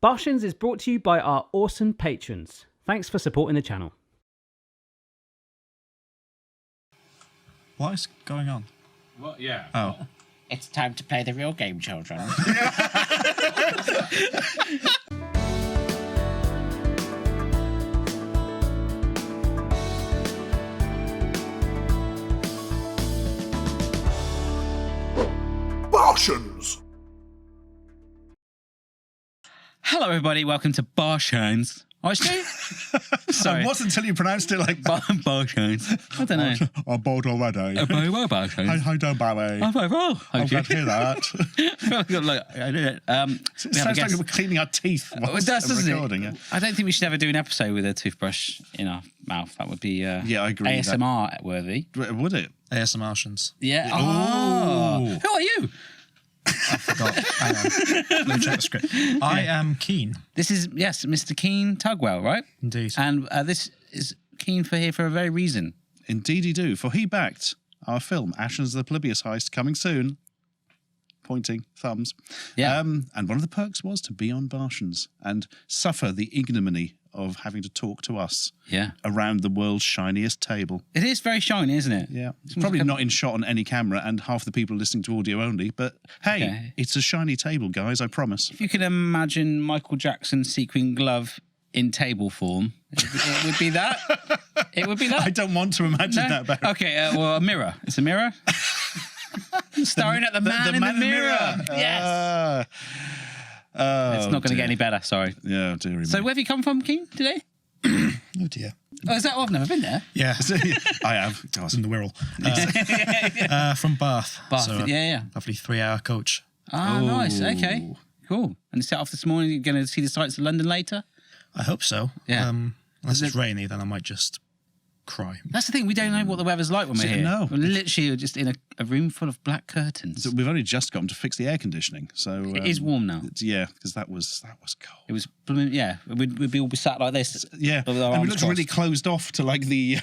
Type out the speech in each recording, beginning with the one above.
Barshens is brought to you by our awesome patrons. Thanks for supporting the channel. What is going on? What? Yeah. Oh. It's time to play the real game, children. Barshens! Hello, everybody. Welcome to Barshens. Oh, it's Stu? Sorry. It wasn't until you pronounced it like Barshens. I don't know. I'm bored already. Very well, Barshens. How do Barry? I'm very well. I'm glad to hear that. Look, I did it. It sounds like we're cleaning our teeth whilst doesn't recording. It? I don't think we should ever do an episode with a toothbrush in our mouth. That would be yeah, I agree ASMR worthy. Would it? ASMRshens. Yeah. Oh. Who are you? I forgot. Hang on. Let me check the script. I am Keane. This is, yes, Mr. Keane Tugwell, right? Indeed. And this is Keane for here for a very reason. Indeed he do, for he backed our film, Ashens the Polybius Heist, coming soon. Pointing thumbs. Yeah. And one of the perks was to be on Barshens and suffer the ignominy of having to talk to us around the world's shiniest table. It is very shiny, isn't it? Yeah. It's probably not in shot on any camera and half the people listening to audio only, but hey, it's a shiny table, guys, I promise. If you can imagine Michael Jackson's sequin glove in table form, it would be that. It would be that. I don't want to imagine that, Barry. Okay, well, a mirror. It's a mirror. Staring at the man in the mirror. Yes. It's not going to get any better, sorry. Yeah, dearie. So where have you come from, Keane, today? Oh dear. Oh, is that? Oh, I've never been there. Yeah. I have. It's in the Wirral. From Bath. Bath, so yeah. Lovely 3-hour coach. Ah, nice. Okay, cool. And you set off this morning, you're going to see the sights of London later? I hope so. Yeah. Unless it's rainy, then I might just cry. That's the thing, we don't know what the weather's like when we're here. No. We're literally just in a room full of black curtains. So we've only just got them to fix the air conditioning. So It is warm now. Yeah, because that was cold. It was, yeah, we'd all be sat like this. Yeah, with our and we arms looked crossed. really closed off to like the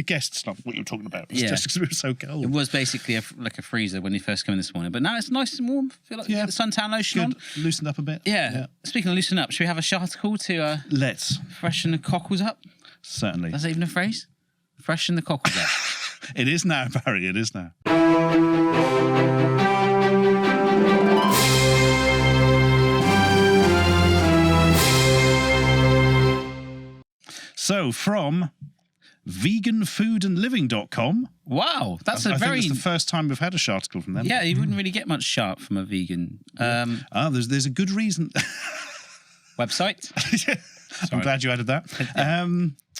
guests. Not what you were talking about. It's just because we were so cold. It was basically like a freezer when you first came in this morning, but now it's nice and warm. Feel like you get the suntan lotion on. Loosened up a bit. Yeah. Speaking of loosen up, should we have a sharticle to Let's. freshen the cockles up? Certainly. That's even a phrase? Freshen the cockles up. It is now, Barry. It is now. So, from veganfoodandliving.com. Wow, that's I think it's the first time we've had a article from them. Yeah, you wouldn't really get much sharp from a vegan there's a good reason. website. I'm glad you added that.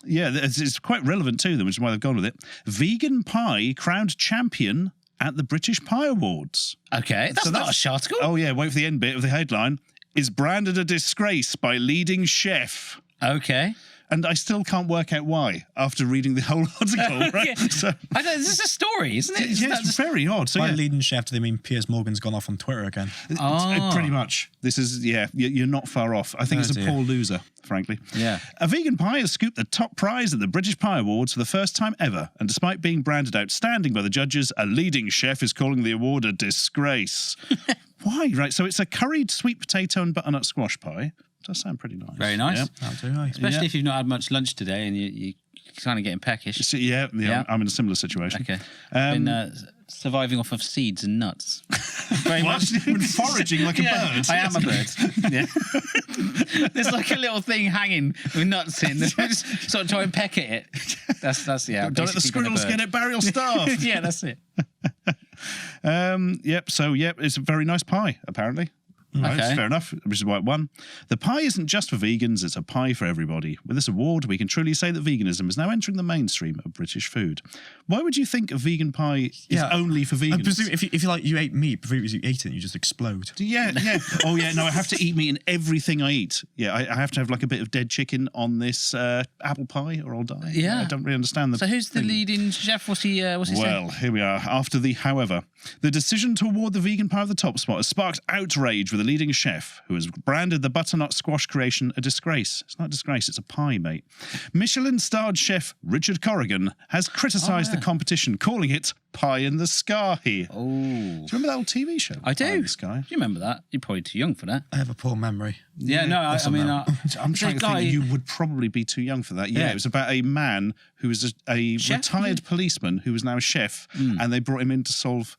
Yeah, it's quite relevant to them, which is why they've gone with it. Vegan pie crowned champion at the British Pie Awards. Okay, that's not a sharticle. Oh, yeah, wait for the end bit of the headline. Is branded a disgrace by leading chef. Okay. And I still can't work out why after reading the whole article, right? So, I don't, this is a story, isn't it? Yeah, it's very odd. So, By leading chef, do they mean Piers Morgan's gone off on Twitter again? Pretty much. This is, you're not far off. I think it's a poor loser, frankly. Yeah. A vegan pie has scooped the top prize at the British Pie Awards for the first time ever. And despite being branded outstanding by the judges, a leading chef is calling the award a disgrace. Why? Right, so it's a curried sweet potato and butternut squash pie. Does sound pretty nice. Very nice. Yeah. That'll do, nice. Especially if you've not had much lunch today and you're kind of getting peckish. So, yeah, I'm in a similar situation. Okay. Been surviving off of seeds and nuts. Very much. Been foraging like a bird. I am a bird. Yeah. There's like a little thing hanging with nuts in. Just sort of try and peck at it. That's yeah. Don't let the squirrels get it, Barry will starve. Yeah, that's it. So it's a very nice pie, apparently. Right, Okay. fair enough, which is why it won. The pie isn't just for vegans, it's a pie for everybody. With this award, we can truly say that veganism is now entering the mainstream of British food. Why would you think a vegan pie is only for vegans? I presume if you ate meat, previously you ate it and you just explode. Yeah. Oh, yeah, no, I have to eat meat in everything I eat. Yeah, I have to have like a bit of dead chicken on this apple pie or I'll die. Yeah. I don't really understand the So who's the leading chef? What's he saying? Well, here we are. After the however, the decision to award the vegan pie of the top spot has sparked outrage with a leading chef who has branded the butternut squash creation a disgrace. It's not a disgrace, it's a pie, mate. Michelin-starred chef Richard Corrigan has criticised the competition, calling it Pie in the Sky. Do you remember that old TV show? I do. Pie in the Sky? Do you remember that? You're probably too young for that. I have a poor memory. Yeah, no, I mean... I'm trying to think. You would probably be too young for that. Yeah, it was about a man who was a retired policeman who was now a chef, and they brought him in to solve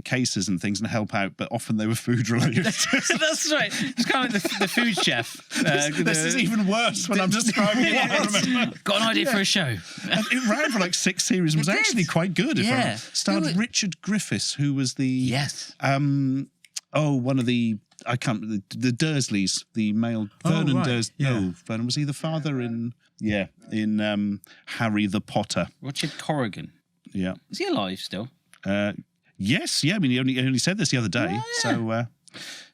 cases and things and help out, but often they were food related. That's right. It's kind of like the food chef. This is even worse when I'm describing what I remember. Got an idea for a show. And it ran for like 6 series and was actually quite good. Yeah. Starred Richard Griffiths, who was the one of the the Dursleys, the male Vernon Dursley. Yeah. No, Vernon, was he the father in Harry the Potter? Richard Corrigan. Yeah. Is he alive still? Yes, yeah. I mean, he only said this the other day. So,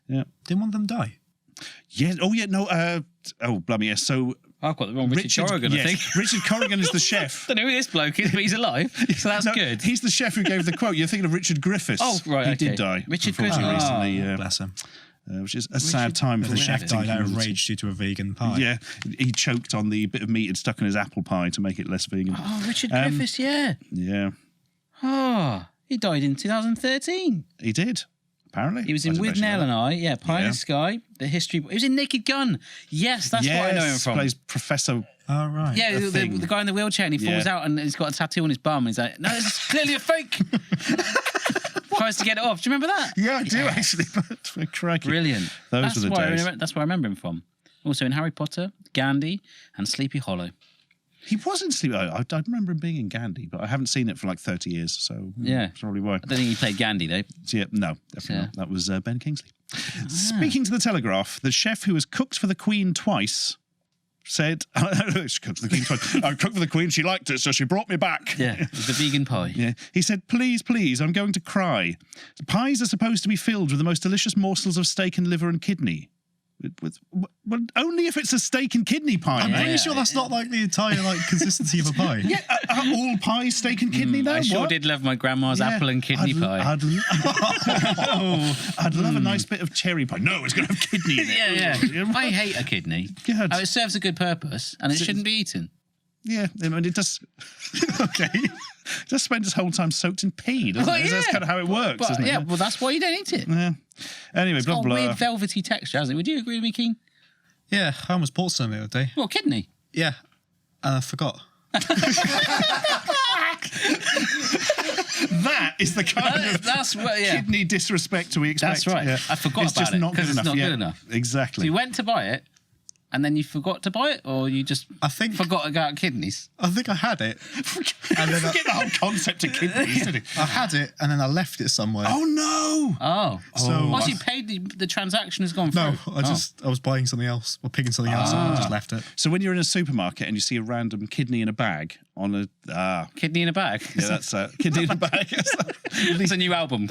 yeah. Didn't one of them die? Yes. Oh, yeah. No. Blimey. Yes. So I've got the wrong Richard Corrigan, I think. Richard Corrigan is the chef. I don't know who this bloke is, but he's alive, so that's good. He's the chef who gave the quote. You're thinking of Richard Griffiths. Oh, right. He did die. Richard unfortunately, recently. Bless him. Which is a sad time for The the chef acting died out of community. rage due to a vegan pie. Yeah, he choked on the bit of meat he'd stuck in his apple pie to make it less vegan. Oh, Richard Griffiths, yeah. Yeah, He died in 2013. he did. Apparently, He was in I didn't With actually Nell know and I, Pie in the Sky, The History... He was in Naked Gun. Yes, that's what I know him from. Plays Professor. Oh, right. Yeah, the guy in the wheelchair, and he falls out and he's got a tattoo on his bum, and he's like, no, this is clearly a fake. Tries to get it off. Do you remember that? Yeah, I do actually. But crikey. Brilliant. Those were the days. That's where I remember him from. Also in Harry Potter, Gandhi, and Sleepy Hollow. He was in Sleep. I remember him being in Gandhi, but I haven't seen it for like 30 years, so that's probably why. I don't think he played Gandhi, though. Yeah, no, definitely not. That was Ben Kingsley. Speaking to the Telegraph, the chef who has cooked for the Queen twice said, she cooked for the Queen twice. I cooked for the Queen, she liked it, so she brought me back. Yeah, it was the vegan pie. Yeah. He said, please, I'm going to cry. Pies are supposed to be filled with the most delicious morsels of steak and liver and kidney. Well, only if it's a steak and kidney pie. I'm pretty sure that's not like the entire consistency of a pie. Yeah, are all pies steak and kidney now? I sure did love my grandma's apple and kidney pie. I'd love a nice bit of cherry pie. No, it's going to have kidney in it. Yeah. I hate a kidney. God. It serves a good purpose, and it shouldn't be eaten. Yeah, I mean, it does. Okay. It does spend its whole time soaked in pea, doesn't it? That's kind of how it works, isn't it? Yeah, well, that's why you don't eat it. Yeah. Anyway, It's blah, got a blah. weird velvety texture, hasn't it? Would you agree with me, Keane? Yeah, I almost bought some the other day. Well, kidney. Yeah, and I forgot. That is the kind of kidney disrespect we expect. That's right. Yeah. I forgot it's about just it not good because it's enough. not Yeah, good enough. Exactly. So you went to buy it, and then you forgot to buy it, or you just forgot about kidneys? I think I had it. And then forget the whole concept of kidneys, did he? I had it, and then I left it somewhere. Oh, no. Oh. So Once you paid, the transaction has gone through. No, I was buying something else, or picking something else up, and I just left it. So when you're in a supermarket and you see a random kidney in a bag on a... Kidney in a bag? Yeah, that's kidney in a bag. It's a new album.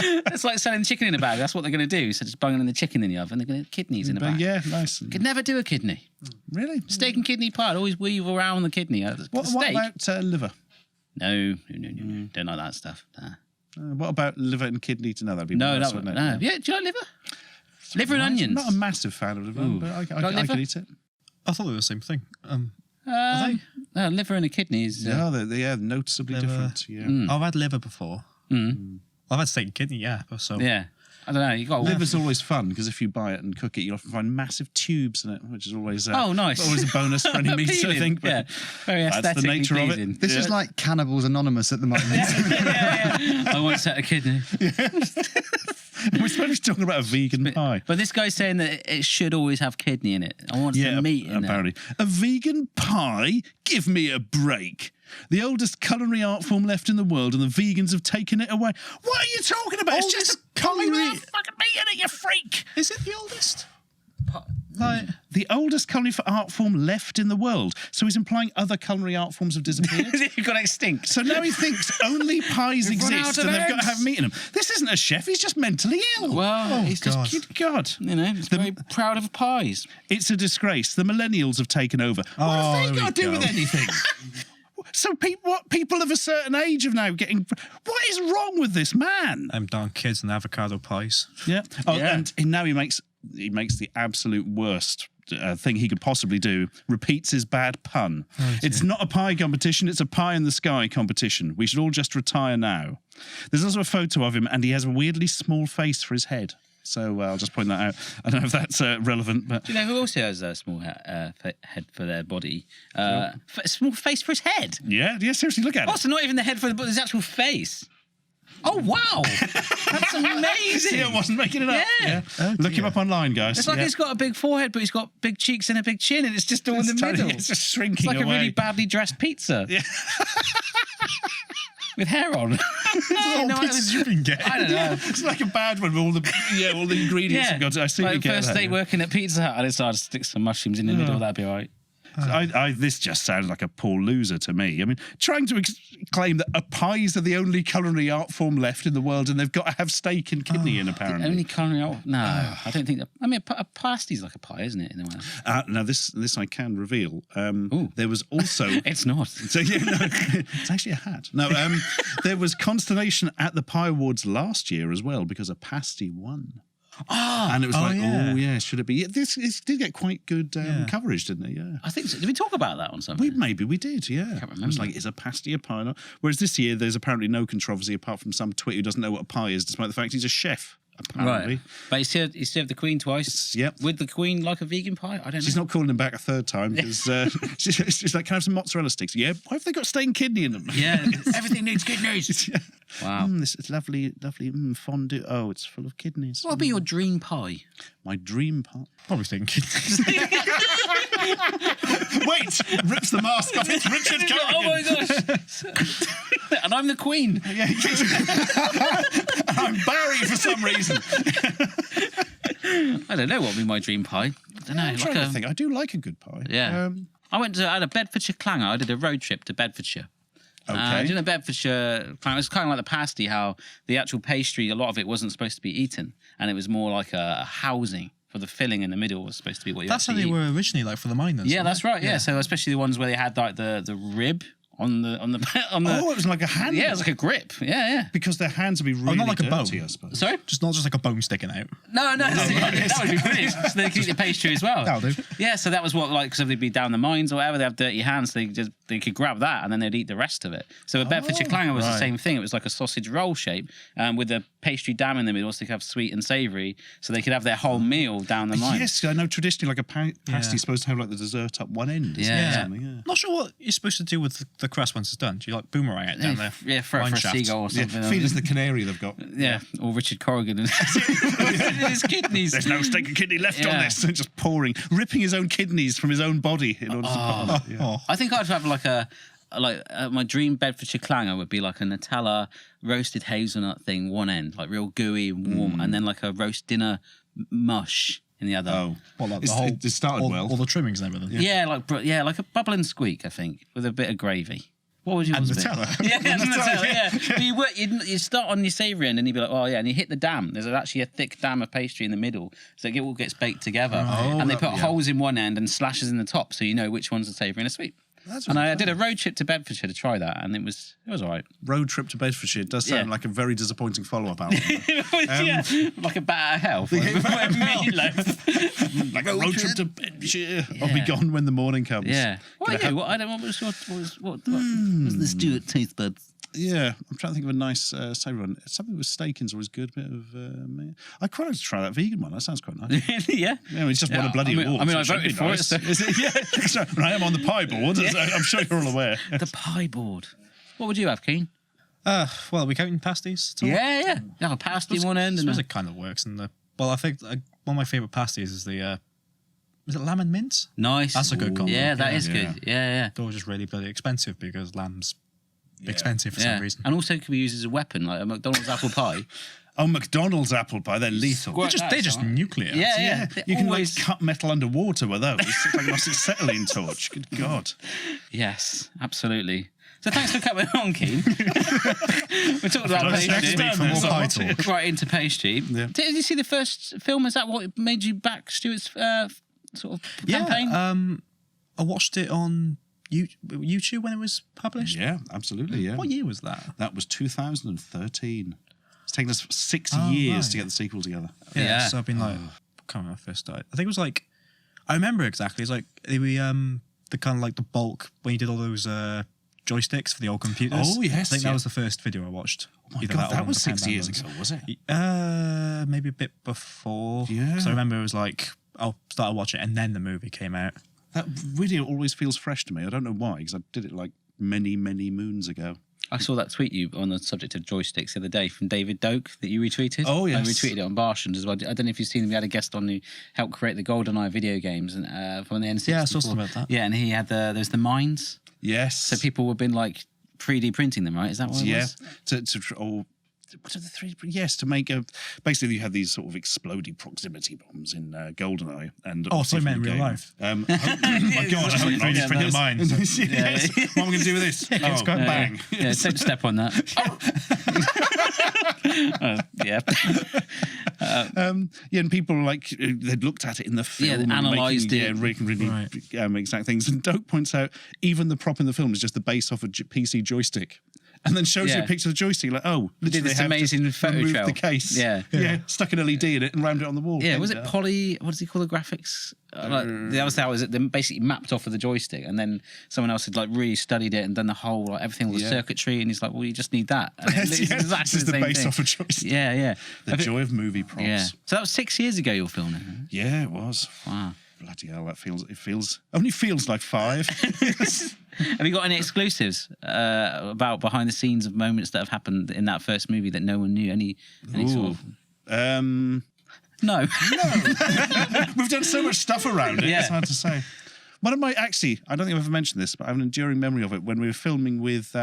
It's like selling chicken in a bag. That's what they're going to do. So just bunging the chicken in the oven. They're going to kidneys in a bag. Yeah, nice. Could never do a kidney. Really? Steak and kidney pie. I'd always weave around the kidney. What about liver? No. Don't like that stuff. Nah. What about liver and kidney? No, that'd be No, worse, that would. wouldn't it? No. Yeah, do you like liver? Liver and onions. I'm not a massive fan of liver, but I could eat it. I thought they were the same thing. No, liver and a kidney is... Yeah, they're noticeably different. Yeah. I've had liver before. I've had steak and kidney, yeah. So Yeah. I don't know. You got liver's always fun because if you buy it and cook it, you often find massive tubes in it, which is always nice. always a bonus for any meat. I think. But yeah, very that's the aesthetically nature of pleasing. it. This is like Cannibals Anonymous at the moment. I want to set a kidney. We're supposed to be talking about a vegan pie. But this guy's saying that it should always have kidney in it. I want some meat in apparently. A vegan pie? Give me a break. The oldest culinary art form left in the world, and the vegans have taken it away. What are you talking about? It's just a pie with fucking meat in it, you freak. Is it the oldest? The oldest culinary art form left in the world. So he's implying other culinary art forms have disappeared. You've got extinct. So now he thinks only pies We've run exist out and of they've got to eggs. have meat in them. This isn't a chef, he's just mentally ill. Well, he's God. just, God. You know, he's very proud of pies. It's a disgrace. The millennials have taken over. What have they got to do with anything? So people of a certain age are now getting. What is wrong with this man? Darn kids and avocado pies. Yeah. Oh, and now he makes the absolute worst thing he could possibly do. Repeats his bad pun. It's not a pie competition. It's a pie in the sky competition. We should all just retire now. There's also a photo of him, and he has a weirdly small face for his head. So I'll just point that out. I don't know if that's relevant, but Do you know who also has a small head for their body? A small face for his head. yeah, seriously, look at Oh, so not even the head for the body, his actual face. Oh, wow. That's amazing. it. I wasn't making it up. Yeah. Look him up online, guys. It's like he's got a big forehead, but he's got big cheeks and a big chin, and it's just all in the middle. It's just shrinking It's like away. a really badly dressed pizza. Yeah. With hair on. What pizzas you been getting? I don't know. It's like a bad one with all the ingredients have got to. I see what you Like get first at day that. working at Pizza Hut, I decided to stick some mushrooms in the middle. That'd be all right. This just sounds like a poor loser to me. I mean, trying to claim that pies are the only culinary art form left in the world, and they've got to have steak and kidney in, apparently. Only culinary. No, I don't think that. I mean, a pasty's like a pie, isn't it? In a way. Now, this I can reveal. There was also... It's not. So, it's actually a hat. No, there was consternation at the Pie Awards last year as well because a pasty won. And it was should it be? This did get quite good coverage, didn't it? Yeah. I think so. Did we talk about that on something? Maybe we did, yeah. can't remember. It was like, is a pasty a pie or not? Whereas this year, there's apparently no controversy apart from some twit who doesn't know what a pie is, despite the fact he's a chef, apparently. Right. But he served the Queen twice. Yep. Would the Queen like a vegan pie? I don't know. She's not calling him back a third time because she's like, can I have some mozzarella sticks? Yeah, why have they got steak and kidney in them? Yeah, everything needs kidneys. Yeah. Wow. This is lovely fondue. Oh, it's full of kidneys. What would be your dream pie? My dream pie. Probably thinking kids. Wait! Rips the mask off. It's Richard Corrigan. Oh my gosh! And I'm the Queen. Yeah, I'm Barry for some reason. I don't know what would be my dream pie. I don't know. I'm trying to think. I do like a good pie. Yeah. I had a Bedfordshire clanger. I did a road trip to Bedfordshire. Okay. Doing a Bedfordshire clanger, it was kind of like the pasty, how the actual pastry, a lot of it wasn't supposed to be eaten, and it was more like a housing for the filling in the middle was supposed to be what you That's how actually they eat. were originally, like for the miners. Yeah, right? that's right. Yeah. So especially the ones where they had like the rib on the Oh, it was like a hand. yeah, it was like a grip. Yeah. Because their hands would be really not like a dirty, bone. I suppose. Sorry? Not just like a bone sticking out. No, that would be brilliant. So they keep the pastry as well. That'll do. Yeah, so that was what, like, because they'd be down the mines or whatever, they have dirty hands, they could grab that and then they'd eat the rest of it. So a Bedfordshire clanger was the same thing. It was like a sausage roll shape with the pastry dam in the middle, so they could have sweet and savoury, so they could have their whole meal down the mine. Yes, I know traditionally like a pasty is supposed to have like the dessert up one end. Isn't Yeah. it, or something? Yeah. Not sure what you're supposed to do with the crust once it's done. Do you like boomerang it down there? Yeah, for a seagull or something. Feed us the canary they've got. Yeah, or Richard Corrigan and his kidneys. There's no steak and kidney left on Yeah. this. Just pouring, ripping his own kidneys from his own body in order to put on it. Yeah. Oh, I think I'd have my dream Bedfordshire clanger would be like a Nutella roasted hazelnut thing, one end, like real gooey and warm, and then like a roast dinner mush in the other. Oh, well, like It's- the whole, it started well. all the trimmings and everything. Yeah, like a bubble and squeak, I think, with a bit of gravy. What would you And want to be? Nutella. Yeah, and Nutella, yeah. But you start on your savoury end and you'd be like, oh yeah, and you hit the dam. There's actually a thick dam of pastry in the middle, so it all gets baked together. And they put holes in one end and slashes in the top, so you know which one's a savoury and a sweet. And I did a road trip to Bedfordshire to try that, and it was all right. Road trip to Bedfordshire does sound like a very disappointing follow-up album. Yeah, like a bat out of hell. For meatloaf. Like a road trip to Bedfordshire. I'll be gone when the morning comes. Yeah. What was the Stuart taste buds? Yeah, I'm trying to think of a nice savoury one. Something with steak in's always good. Bit of. I quite like to try that vegan one. That sounds quite nice. Yeah. Yeah, it's just won a bloody award. I so it should voted be for nice. it. So. Yeah, so, and I am on the pie board. As I'm sure you're all aware. The pie board. What would you have, Keane? Well, are we counting pasties at all? Yeah. You have a pasty in one end. I And suppose it kind of works. Well, I think one of my favourite pasties is the. Is it lamb and mince? nice. That's a good combo. Yeah, that is Yeah. good. Yeah. They're just really bloody expensive because lamb's expensive for Yeah. some reason. And also can be used as a weapon, like a McDonald's apple pie. Oh, McDonald's apple pie. They're lethal. Squirt that, They're just right? nuclear. Yeah. You can always... like cut metal underwater with those. It's like a nice acetylene torch. Good God. Yes, absolutely. So thanks for coming on, Keane. We're talking about Next pastry. week for more pie talk. Right into pastry. Yeah. Did you see the first film? Is that what made you back Stuart's sort of campaign? Yeah, I watched it on YouTube when it was published? Yeah, absolutely. Yeah. What year was that? That was 2013. It's taken us 6 years to get the sequel together. Yeah. So I've been like, I can't remember when I first started. I think it was like, I remember exactly. It's like the kind of like the bulk when you did all those joysticks for the old computers. Oh, yes, I think yeah. that was the first video I watched. Oh my Either God, or that one was of the 6 Pen years Band ago, was it? ones. Maybe a bit before. Yeah. So I remember it was like, I started watching it and then the movie came out. That video always feels fresh to me. I don't know why, because I did it like many, many moons ago. I saw that tweet you on the subject of joysticks the other day from David Doak that you retweeted. Oh, yes. I retweeted it on Barshens as well. I don't know if you've seen him. We had a guest on who helped create the GoldenEye video games and from the N64. Yeah, I saw something about that. Yeah, and he had there's the mines. Yes. So people have been like 3D printing them, right? Is that what it was? What are the three? Yes, to make a. Basically, you had these sort of exploding proximity bombs in GoldenEye, and Oh, so you meant in real life? Oh my God! I hope Yeah, you printed mine. Yes. Yeah. What am I going to do with this? It's got bang. Yeah, don't step on that. Yeah. Yeah, and people like they'd looked at it in the film, Yeah, they and analysed making, it. yeah, making really Right. exact things. And Doak points out even the prop in the film is just the base off a PC joystick. And then shows you Yeah. a picture of the joystick, like, oh, did literally this they have amazing just photo removed trail. the case. Yeah. Stuck an LED in it and rammed it on the wall. Yeah, was And, it poly? What does he call the graphics? That was how it basically mapped off of the joystick, and then someone else had like really studied it and done the whole like everything with the circuitry, and he's like, "Well, you just need that." And Yes, it's yes, exactly this is the the same base thing. off a joystick. Yeah, yeah. The joy of movie props. Yeah. So that was 6 years ago. You're filming. Yeah, it was. Wow. Bloody hell, it only feels like 5. Have you got any exclusives about behind the scenes of moments that have happened in that first movie that no one knew? Any sort of... No. We've done so much stuff around it, Yeah. it's hard to say. One of my, actually, I don't think I've ever mentioned this, but I have an enduring memory of it when we were filming with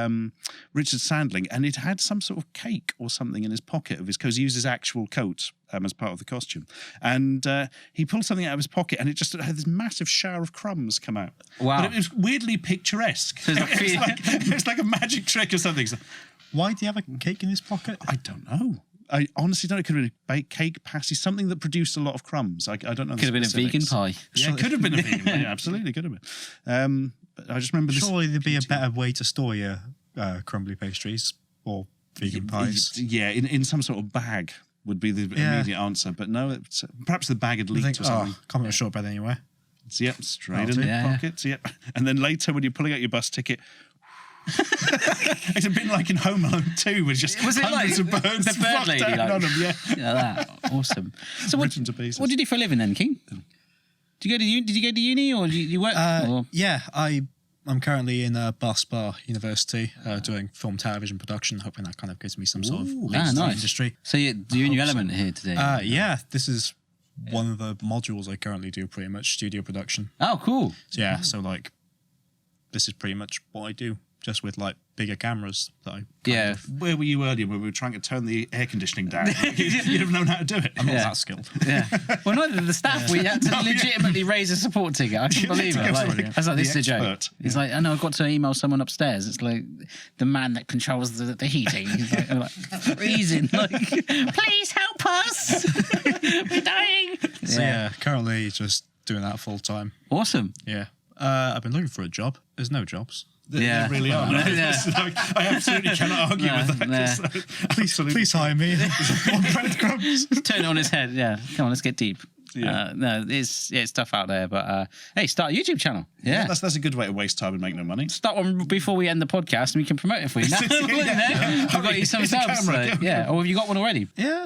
Richard Sandling, and it had some sort of cake or something in his pocket of his, because he used his actual coat as part of the costume. And he pulled something out of his pocket, and it just had this massive shower of crumbs come out. Wow. But it was weirdly picturesque. So It was like a magic trick or something. So, Why do you have a cake in his pocket? I don't know. I honestly don't know. It could have been a baked cake, pasty, something that produced a lot of crumbs. I don't know. Could have been a vegan specifics. pie. Yeah, it could have been a vegan pie. Yeah, absolutely could have been. But I just remember this. Surely there'd be a better way to store your crumbly pastries or vegan pies. Yeah, in some sort of bag would be the immediate answer. But no, it's, perhaps the bag had I leaked think, or something. can't put a short bed anywhere. So, yep, straight That'll in the do. Yeah. pockets. Yep. And then later, when you're pulling out your bus ticket. It's a bit like in Home Alone 2, with just Was it hundreds like of birds the bird flocked lady, down like- on them. Yeah. Yeah, that awesome. So Written to pieces. what did you do for a living then, King? Did you go to uni or did you work? or? Yeah, I'm currently in Bar University doing film television production, hoping that kind of gives me some sort of link to the nice. industry. So you're in your element here today. Yeah, this is one of the modules I currently do, pretty much studio production. Oh, cool. So, yeah, so like this is pretty much what I do, just with like bigger cameras that I Yeah. Where were you earlier when we were trying to turn the air conditioning down? You'd have known how to do it. I'm not Yeah. that skilled. Yeah. Well, neither did the staff. We had to legitimately raise a support ticket. I couldn't believe it. Go Like, for it. I was like, this is a joke. expert. He's like, I know, I've got to email someone upstairs. It's like the man that controls the heating. He's like, I'm like freezing. Like, please help us. We're dying. So yeah, currently just doing that full time. Awesome. Yeah. I've been looking for a job. There's no jobs. Yeah. They really are. No, Yeah. it's like, I absolutely cannot argue with that. No. It's like, Please hire me. breadcrumbs. Turn it on his head. Yeah. Come on, let's get deep. No, it's tough out there. But hey, start a YouTube channel. Yeah. That's a good way to waste time and make no money. Start one before we end the podcast, and we can promote it for you. Now, I've got you some It's a subs. camera, So, go. yeah. Or have you got one already? Yeah.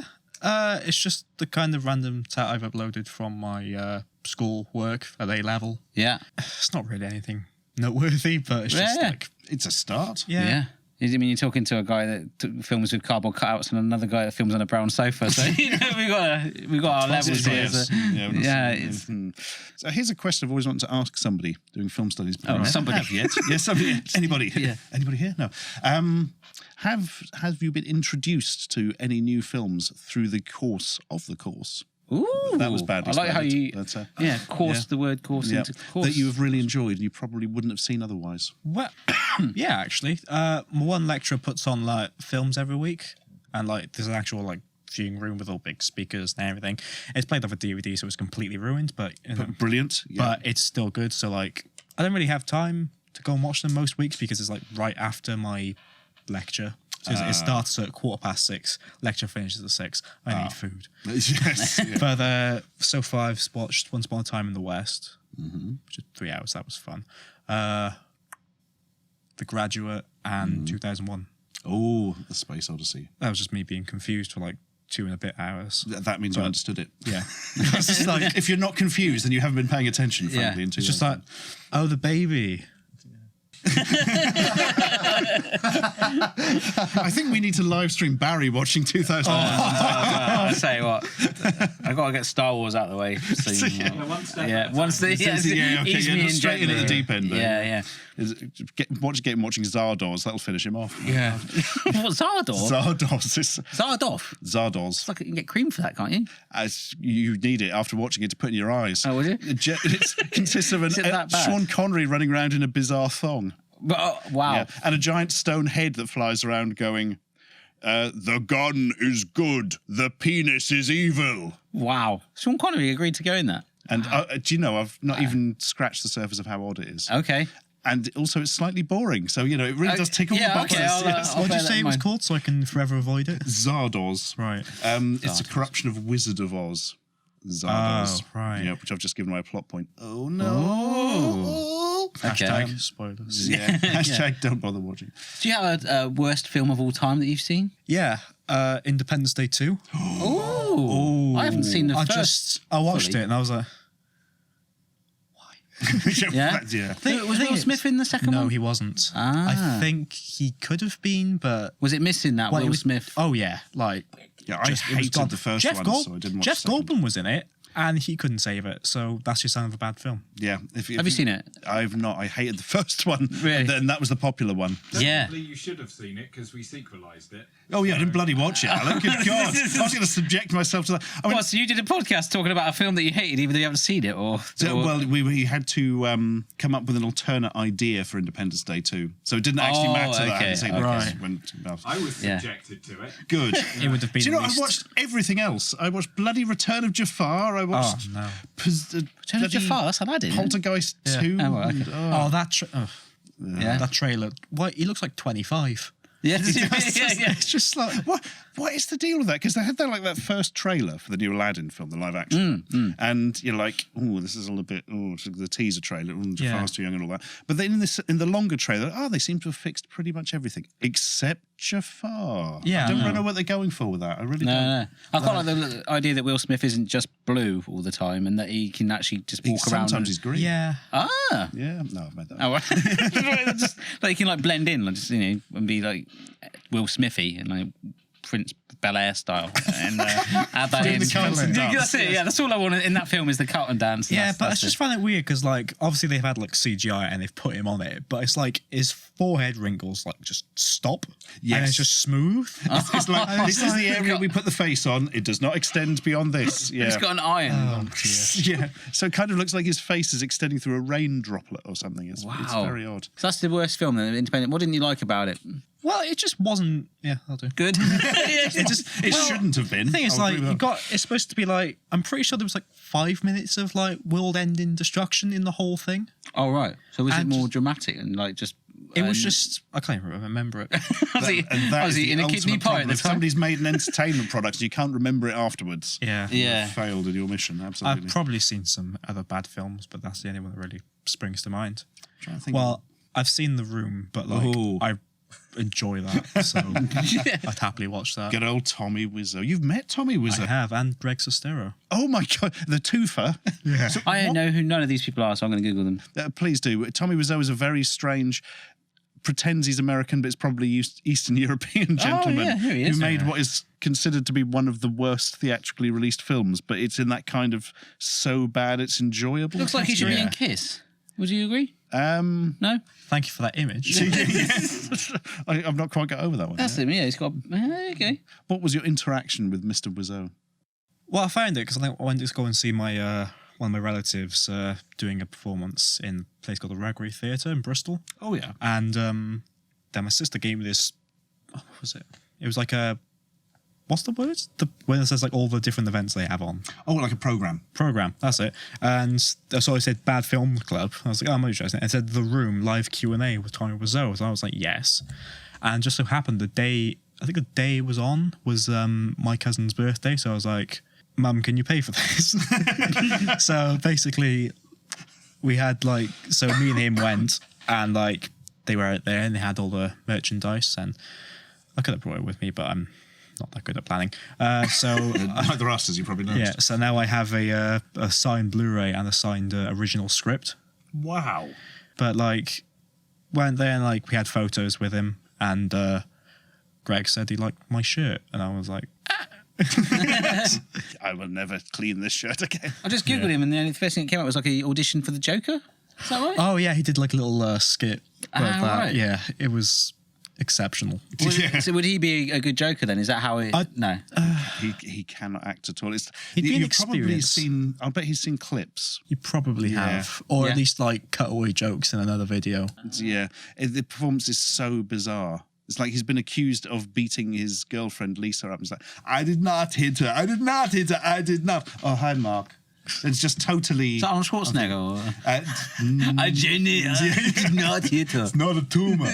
It's just the kind of random tat I've uploaded from my school work at A level. Yeah. It's not really anything noteworthy, but it's just Yeah. like, It's a start. Yeah. I mean, you're talking to a guy that films with cardboard cutouts and another guy that films on a brown sofa. So you know, we got our levels here. Yes. So, Yeah, it's, So here's a question I've always wanted to ask somebody doing film studies. But Oh, I haven't somebody. have yet. Yes, somebody. Anybody? Yeah. Anybody here? No. Have you been introduced to any new films through the course of the course? ooh, That was badly I like how spelled, you, but, course yeah. the word course Yeah, into course. that you have really enjoyed and you probably wouldn't have seen otherwise. well, yeah, actually. My one lecturer puts on like films every week, and like there's an actual like viewing room with all big speakers and everything. It's played off a DVD, so it's completely ruined, but you know, Brilliant. Yeah. but it's still good. So like, I don't really have time to go and watch them most weeks because it's like right after my lecture. So it starts at 6:15. Lecture finishes at 6. I need food. Yes. Yeah. But so far I've watched Once Upon a Time in the West, which is 3 hours. That was fun. The Graduate and 2001. Oh, the Space Odyssey. That was just me being confused for like 2 and a bit hours. That means you understood it. Yeah. It's just like, if you're not confused, then you haven't been paying attention, frankly. Yeah. Into It's just like, oh, the baby. I think we need to live stream Barry watching 2001. I'll tell you what, I got to get Star Wars out of the way. So, once they ease me in straight in at the gently. deep end. Though. Yeah. Watching Zardoz, that'll finish him off. Yeah. What, Zardoz? Zardoz. Zardoz. Zardoz. It's like you can get cream for that, can't you? As you need it after watching it to put in your eyes. Oh, would you? It consists of Is it that bad? Sean Connery running around in a bizarre thong. But, wow. Yeah. And a giant stone head that flies around going, the gun is good, the penis is evil. Wow. Sean Connery agreed to go in that. And do you know, I've not even scratched the surface of how odd it is. Okay. And also, it's slightly boring. So, it really does tick all the boxes. Okay, Yes. What did you say it was called so I can forever avoid it? Zardoz. Right. It's a corruption of Wizard of Oz. Zardoz. Oh, right. Yeah, which I've just given away a plot point. Oh, no. Okay. Hashtag spoilers. Yeah. Hashtag don't bother watching. Do you have a worst film of all time that you've seen? Yeah. Independence Day 2. Oh. I haven't seen the first. I watched fully. it and I was like, Yeah? Yeah. Was Will Smith in the second one? no, he wasn't. Ah. I think he could have been, but Was it missing that Well, it Will was- Smith? Oh yeah, like Yeah, I it was hated gone. the first Jeff one, so I didn't watch Jeff the second. Goldblum was in it, and he couldn't save it. So that's your sign of a bad film. Yeah. If Have you seen it? I've not. I hated the first one. Really? And then that was the popular one. Yeah. Technically, you should have seen it because we sequelised it. Oh, yeah, I didn't bloody watch it, Alan. Good God. I was going to subject myself to that. I mean, What, so you did a podcast talking about a film that you hated even though you haven't seen it? well, we had to come up with an alternate idea for Independence Day 2. So it didn't actually Oh, matter that I okay, hadn't seen it. right. I was Yeah. subjected to it. Good. It would have been. Do you know, I released- watched everything else. I watched bloody Return of Jafar. I watched no. Turn of Jafar, that's Aladdin. Poltergeist 2. Oh, right, okay. Oh, Yeah. that trailer. What? He looks like 25. Yeah, It's just like What is the deal with that? Because they had that first trailer for the new Aladdin film, the live action, and you're like, oh, this is all a bit, the teaser trailer, Jafar's too young and all that. But then in the longer trailer, they seem to have fixed pretty much everything except Jafar. Yeah, I don't I know. really know what they're going for with that. I really don't. No. I quite like the idea that Will Smith isn't just blue all the time and that he can actually just walk around. Sometimes he's green. yeah. Ah. Yeah, no, I've made that. Oh, right. Just, like, he can like blend in, like, just, and be like Will Smithy and like Prince Bel-Air style, and add that in. the Carlton dance. That's it. Yeah, that's all I want in that film is the Carlton dance. Yeah, That's- but I that's just it. find it weird because, like, obviously they've had like CGI and they've put him on it, but it's like his forehead wrinkles like just stop, and Yes. it's just smooth. It's like, this is the area we put the face on. It does not extend beyond this. Yeah. He's got an iron. Yeah, so it kind of looks like his face is extending through a rain droplet or something. It's very odd. So that's the worst film then, Independent. What didn't you like about it? Well, it just wasn't. Yeah, I'll do. Good. It shouldn't have been. The thing is, I'll like, agree with that. it's supposed to be like, I'm pretty sure there was like 5 minutes of like world-ending destruction in the whole thing. Oh right. So was it And more just- dramatic and like just? It was just, I can't even remember it. Was he, And that was is he the in a kidney ultimate pie at problem. the If time? somebody's made an entertainment product and you can't remember it afterwards, Yeah. Yeah. you've failed in your mission. Absolutely. I've probably seen some other bad films, but that's the only one that really springs to mind. trying to think. Well, I've seen The Room, but like, Ooh. I enjoy that, so I'd happily watch that. Good old Tommy Wiseau. You've met Tommy I Wiseau. have, and Greg Sestero. Oh my God, the twofer. Yeah. I know who none of these people are, so I'm going to Google them. Please do. Tommy Wiseau is a very strange. Pretends he's American, but it's probably Eastern European gentleman yeah, here he is. who made what is considered to be one of the worst theatrically released films, but it's in that kind of so bad it's enjoyable. Looks like he should be in Kiss. Would you agree? No? Thank you for that image. I've not quite got over that one. That's yet. him, yeah. He's got. Okay. What was your interaction with Mr. Wiseau? Well, I found it because I went to go and see my one of my relatives doing a performance in a place called the Raggery Theatre in Bristol. Oh yeah. And then my sister gave me this. What was it? It was like a what's the word? When it says like all the different events they have on. Oh, like a program. That's it. And so I said Bad Film Club. I was like, oh, I'm interested. And it said The Room live Q&A with Tommy Wiseau. So I was like, yes. And just so happened the day it was on was my cousin's birthday. So I was like, Mum, can you pay for this? So basically we had like, so me and him went and like they were out there and they had all the merchandise, and I could have brought it with me, but I'm not that good at planning. So Neither us, as you probably noticed. yeah, so now I have a signed Blu-ray and a signed original script. Wow. But like went there and like we had photos with him, and Greg said he liked my shirt, and I was like, I will never clean this shirt again. I just googled him, and the first thing that came up was like an audition for the Joker. Is that right? oh yeah, he did like a little skit. Like that. Right. Yeah, it was exceptional. So would he be a good Joker then? Is that how it? No. He cannot act at all. He'd be You've probably inexperienced. seen. I'll bet he's seen clips. You probably have, or Yeah. at least like cutaway jokes in another video. Yeah, the performance is so bizarre. It's like he's been accused of beating his girlfriend Lisa up. He's like, I did not hit her. I did not hit her. I did not. Oh, hi, Mark. It's just totally. Is that Arnold Schwarzenegger? Jenny, I did not hit her. It's not a tumor.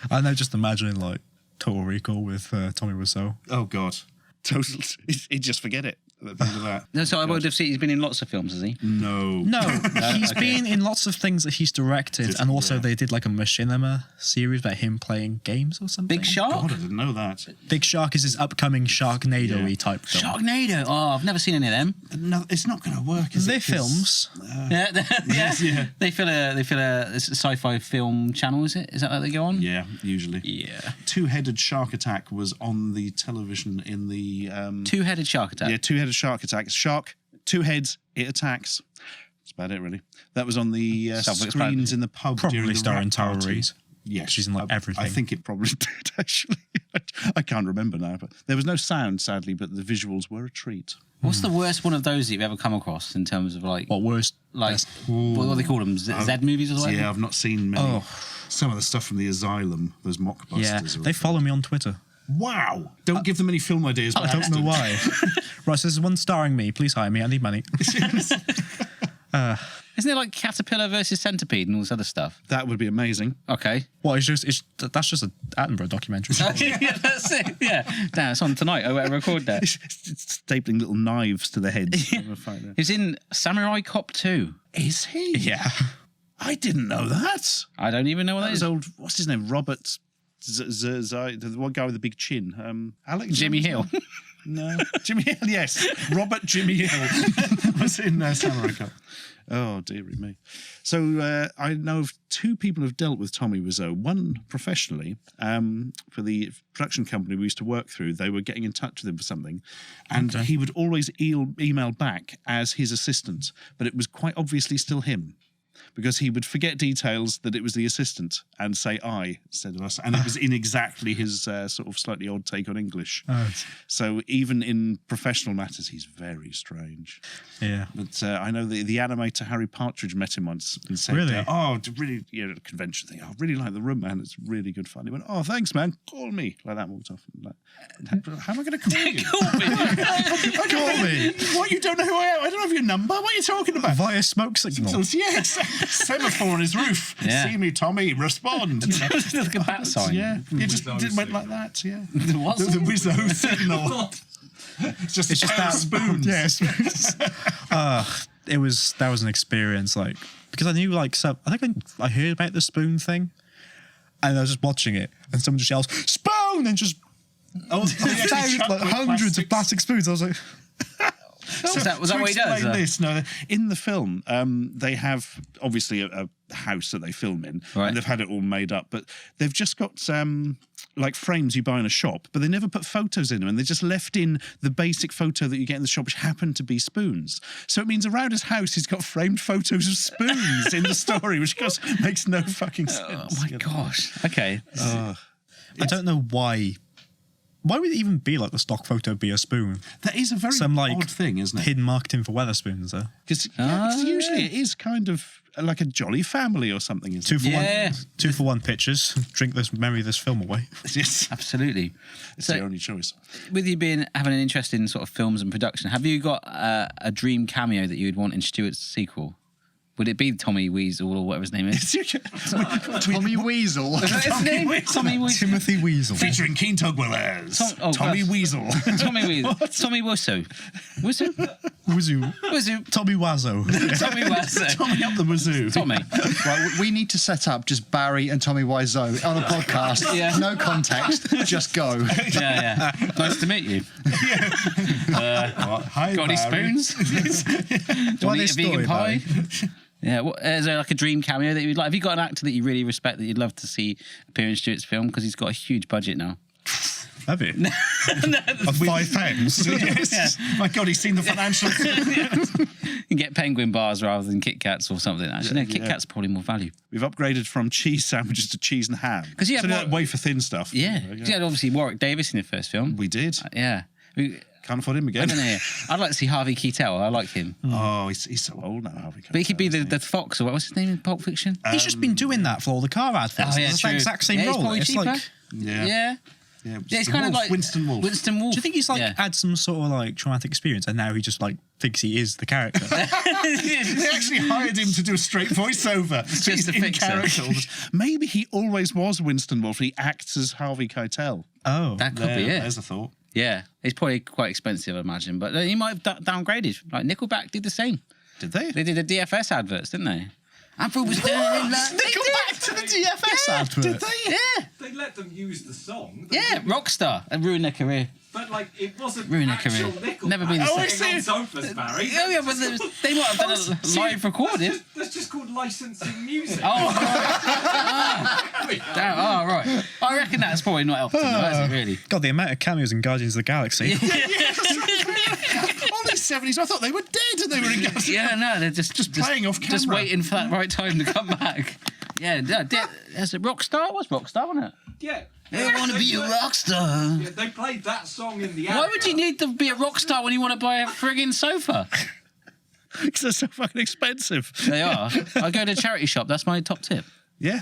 I know, just imagining like Total Recall with Tommy Wiseau. Oh God, total. He'd just forget it. At the end of that. No, so I would have seen. He's been in lots of films, has he? No. No, he's been in lots of things that he's directed, and also they did like a machinima series about him playing games or something. Big Shark. God, I didn't know that. Big Shark is his upcoming Sharknado-y type film. Sharknado. Oh, I've never seen any of them. No, it's not going to work. Is They're it? 'Cause- films. Yeah. They fill a sci-fi film channel. Is it? Is that they go on? Yeah, usually. Yeah. Two-headed shark attack was on the television in the. Two-headed shark attack. Yeah, two-headed shark attack. Shark, two heads, it attacks. That's about it, really. That was on the screens in the pub during Probably the starring rap Tara party. Reid. Yes, She's in like everything. I think it probably did, actually. I can't remember now, but there was no sound, sadly, but the visuals were a treat. What's the worst one of those that you've ever come across in terms of like What worst? what do they call them? Z movies or something? Yeah, I've not seen many. Some of the stuff from the Asylum, those mockbusters. Yeah, are- they follow me on Twitter. Wow! Don't give them any film ideas. I don't know why. Right, so there's one starring me. Please hire me. I need money. Isn't it like Caterpillar versus Centipede and all this other stuff? That would be amazing. Okay. Well, that's just an Attenborough documentary. Yeah, that's it. Yeah. Damn, it's on tonight. I better record that. It's stapling little knives to the heads. He's in Samurai Cop 2. Is he? Yeah. I didn't know that. I don't even know what That that was is. old. What's his name? Robert. The one guy with the big chin. Alex. Jimmy Hill. No, Jimmy Hill. Yes, Robert Jimmy Hill was in Samurai Cop. Oh dearie me. So I know of two people who've dealt with Tommy Wiseau. One professionally for the production company we used to work through. They were getting in touch with him for something, and he would always email back as his assistant, but it was quite obviously still him. Because he would forget details that it was the assistant and say I instead of us. And it was in exactly his sort of slightly odd take on English. So even in professional matters, he's very strange. Yeah. But I know the animator Harry Partridge met him once and said, Really? really, a convention thing. I really like the room, man. It's really good fun. He went, oh, thanks, man. Call me. Like that walked off. Like, how am I going to call you? Call me. What? You don't know who I am? I don't have your number. What are you talking about? Via smoke signal. Yes. Semaphore on his roof. Yeah. See me, Tommy. Respond. It's like a bat sign. Yeah. It just Wiseau went like that. Yeah. The what? The Wiseau signal. It's just a pair of spoons. Yes. That was an experience, like, because I knew, like, so I think I heard about the spoon thing, and I was just watching it, and someone just yells spoon and just like hundreds of plastic spoons. I was like, Was that what he does? Explain this. No, in the film, they have obviously a house that they film in, Right. and they've had it all made up. But they've just got like frames you buy in a shop, but they never put photos in them, and they just left in the basic photo that you get in the shop, which happen to be spoons. So it means around his house, he's got framed photos of spoons in the story, which just makes no fucking sense. Oh my gosh. Okay. I don't know why Why would it even be like the stock photo be a spoon? That is a very odd thing, isn't it? Hidden marketing for Weatherspoons, though. Because usually it is kind of like a jolly family or something, isn't it? 2 for 1 pictures. Drink this this film away. Yes, Absolutely. it's So- the only choice. With you having an interest in sort of films and production, have you got a dream cameo that you would want in Stuart's sequel? Would it be Tommy Wiseau or whatever his name is? Tommy Weasel. What's his name? Tommy Wiseau. Timothy Weasel. Featuring Keane Tugwell as Tommy gosh. Weasel. Tommy Wiseau. Tommy Wiseau. Wiseau? Wazoo. Wiseau. Tommy Wiseau. Tommy Wiseau. Tommy up the wazoo. Tommy. Right, we need to set up just Barry and Tommy Wiseau on a podcast. Yeah. No context, just go. Yeah. Nice to meet you. Hi, Got any Barry. spoons? Do you want to eat a vegan story, pie? Yeah, is there like a dream cameo that you'd like? Have you got an actor that you really respect that you'd love to see appear in Stuart's film? Because he's got a huge budget now. Have you? Of £5? Yes. My God, he's seen the financials. You can get penguin bars rather than Kit Kats or something. Actually, no, Kit Kats are probably more value. We've upgraded from cheese sandwiches to cheese and ham. 'Cause you had like wafer thin stuff. Yeah. You had obviously Warwick Davis in the first film. We did. Yeah. Can't afford him I again. don't know. I'd like to see Harvey Keitel. I like him. Oh, he's so old now, Harvey. But he could be the fox, or what's his name in Pulp Fiction? He's just been doing that for all the car adverts. Oh, yeah, it's true. the exact same Yeah, he's role. probably It's cheaper. like, Yeah, it's kind of like Winston Wolfe. Winston Wolfe. do you think he's like Yeah. had some sort of like traumatic experience and now he just like thinks he is the character? They actually hired him to do a straight voiceover. just He's a in fixer. character. Maybe he always was Winston Wolfe. He acts as Harvey Keitel. Oh. That could be it. There's a thought. Yeah, it's probably quite expensive, I imagine. But he might have downgraded. Like Nickelback did the same. Did they? They did the DFS adverts, didn't they? And for was doing Back to the DFS advert. Did they? Yeah, They let them use the song. They yeah, didn't- Rockstar and ruined their career. But like, it wasn't Ruin their actual career. Nickelback. Never been the Singing same. on sofas, Barry. Oh yeah, but they might have done a live recording. That's just called licensing music. Oh, damn, oh, right. I reckon that's probably not helped him, though, has it, really? God, the amount of cameos in Guardians of the Galaxy. All these 70s, I thought they were dead and they were in Guardians. Yeah, no, they're just playing off Just camera. waiting for that right time to come back. Yeah, as a Rockstar? It was Rockstar, wasn't it? Yeah. I want to be a rock star. Yeah, they played that song in the Why would advert. you need to be a rock star when you want to buy a friggin' sofa? Because they're so fucking expensive. They are. I go to a charity shop. That's my top tip. Yeah,